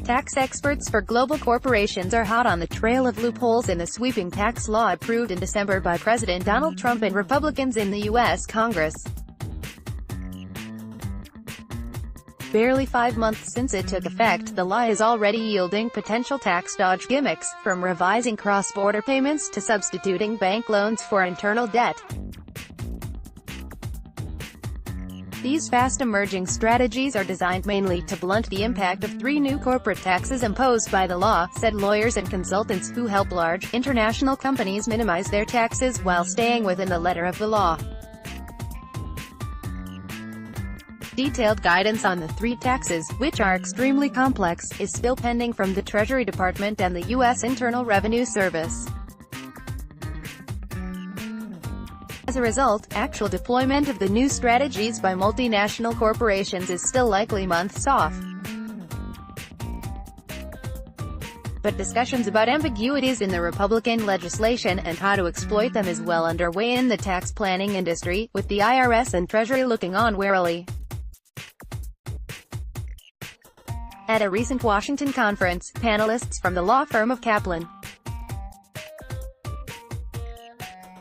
Tax experts for global corporations are hot on the trail of loopholes in the sweeping tax law approved in December by President Donald Trump and Republicans in the U.S. Congress. Barely 5 months since it took effect, the law is already yielding potential tax dodge gimmicks, from revising cross-border payments to substituting bank loans for internal debt. These fast-emerging strategies are designed mainly to blunt the impact of 3 new corporate taxes imposed by the law, said lawyers and consultants who help large, international companies minimize their taxes while staying within the letter of the law. Detailed guidance on the 3 taxes, which are extremely complex, is still pending from the Treasury Department and the U.S. Internal Revenue Service. As a result, actual deployment of the new strategies by multinational corporations is still likely months off. But discussions about ambiguities in the Republican legislation and how to exploit them is well underway in the tax planning industry, with the IRS and Treasury looking on warily. At a recent Washington conference, panelists from the law firm of Kaplan,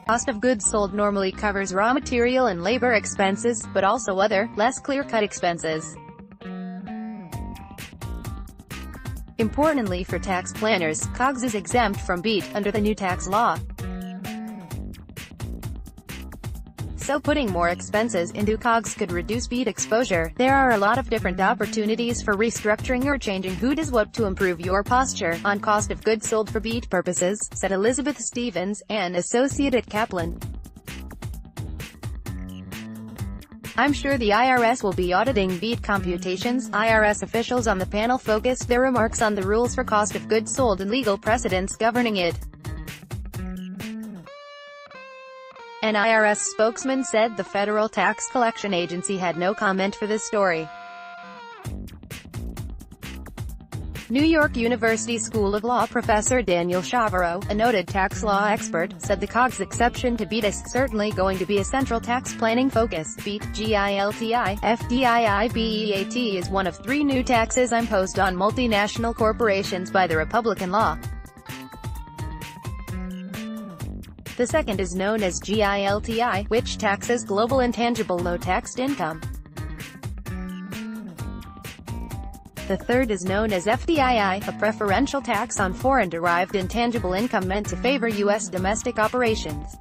cost of goods sold normally covers raw material and labor expenses, but also other, less clear-cut expenses. Importantly for tax planners, COGS is exempt from BEAT, under the new tax law. So putting more expenses into COGS could reduce BEAT exposure. There are a lot of different opportunities for restructuring or changing who does what to improve your posture on cost of goods sold for BEAT purposes, said Elizabeth Stevens, an associate at Kaplan. I'm sure the IRS will be auditing BEAT computations. IRS officials on the panel focused their remarks on the rules for cost of goods sold and legal precedents governing it. An IRS spokesman said the Federal Tax Collection Agency had no comment for this story. New York University School of Law professor Daniel Chavarro, a noted tax law expert, said the COGS exception to BEAT is certainly going to be a central tax planning focus. BEAT, GILTI, FDII-BEAT is one of 3 new taxes imposed on multinational corporations by the Republican law. The second is known as GILTI, which taxes global intangible low-taxed income. The third is known as FDII, a preferential tax on foreign-derived intangible income meant to favor U.S. domestic operations.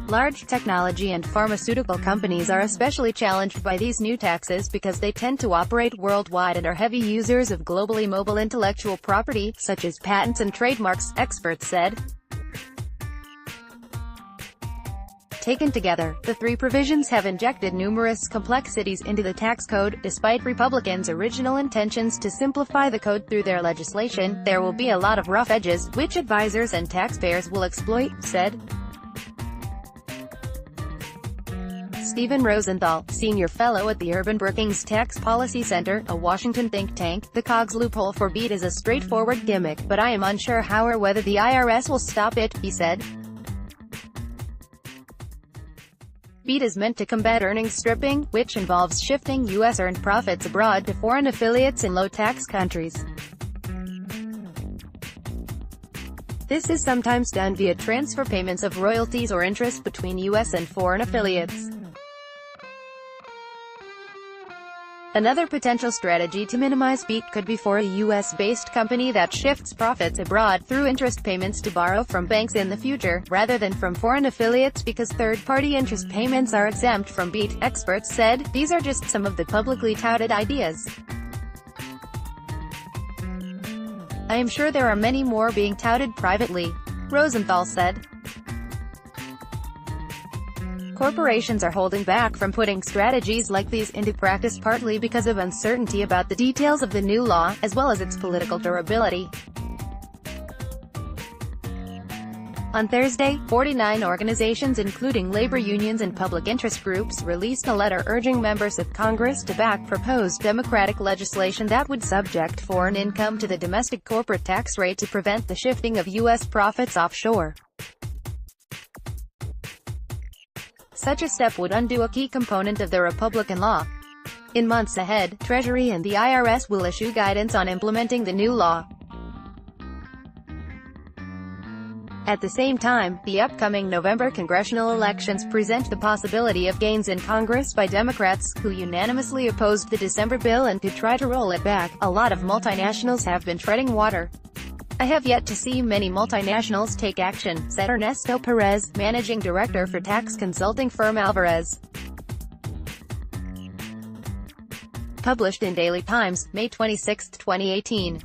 Large technology and pharmaceutical companies are especially challenged by these new taxes because they tend to operate worldwide and are heavy users of globally mobile intellectual property, such as patents and trademarks, experts said. Taken together, the 3 provisions have injected numerous complexities into the tax code. Despite Republicans' original intentions to simplify the code through their legislation, there will be a lot of rough edges, which advisors and taxpayers will exploit, said Stephen Rosenthal, senior fellow at the Urban Brookings Tax Policy Center, a Washington think tank. The COGS loophole for BEAT is a straightforward gimmick, but I am unsure how or whether the IRS will stop it, he said. BEAT is meant to combat earnings stripping, which involves shifting U.S. earned profits abroad to foreign affiliates in low-tax countries. This is sometimes done via transfer payments of royalties or interest between U.S. and foreign affiliates. Another potential strategy to minimize BEAT could be for a U.S.-based company that shifts profits abroad through interest payments to borrow from banks in the future, rather than from foreign affiliates, because third-party interest payments are exempt from BEAT, experts said. These are just some of the publicly touted ideas. I am sure there are many more being touted privately, Rosenthal said. Corporations are holding back from putting strategies like these into practice partly because of uncertainty about the details of the new law, as well as its political durability. On Thursday, 49 organizations including labor unions and public interest groups released a letter urging members of Congress to back proposed Democratic legislation that would subject foreign income to the domestic corporate tax rate to prevent the shifting of U.S. profits offshore. Such a step would undo a key component of the Republican law. In months ahead, Treasury and the IRS will issue guidance on implementing the new law. At the same time, the upcoming November congressional elections present the possibility of gains in Congress by Democrats, who unanimously opposed the December bill and could try to roll it back. A lot of multinationals have been treading water. I have yet to see many multinationals take action, said Ernesto Perez, managing director for tax consulting firm Alvarez. Published in Daily Times, May 26, 2018.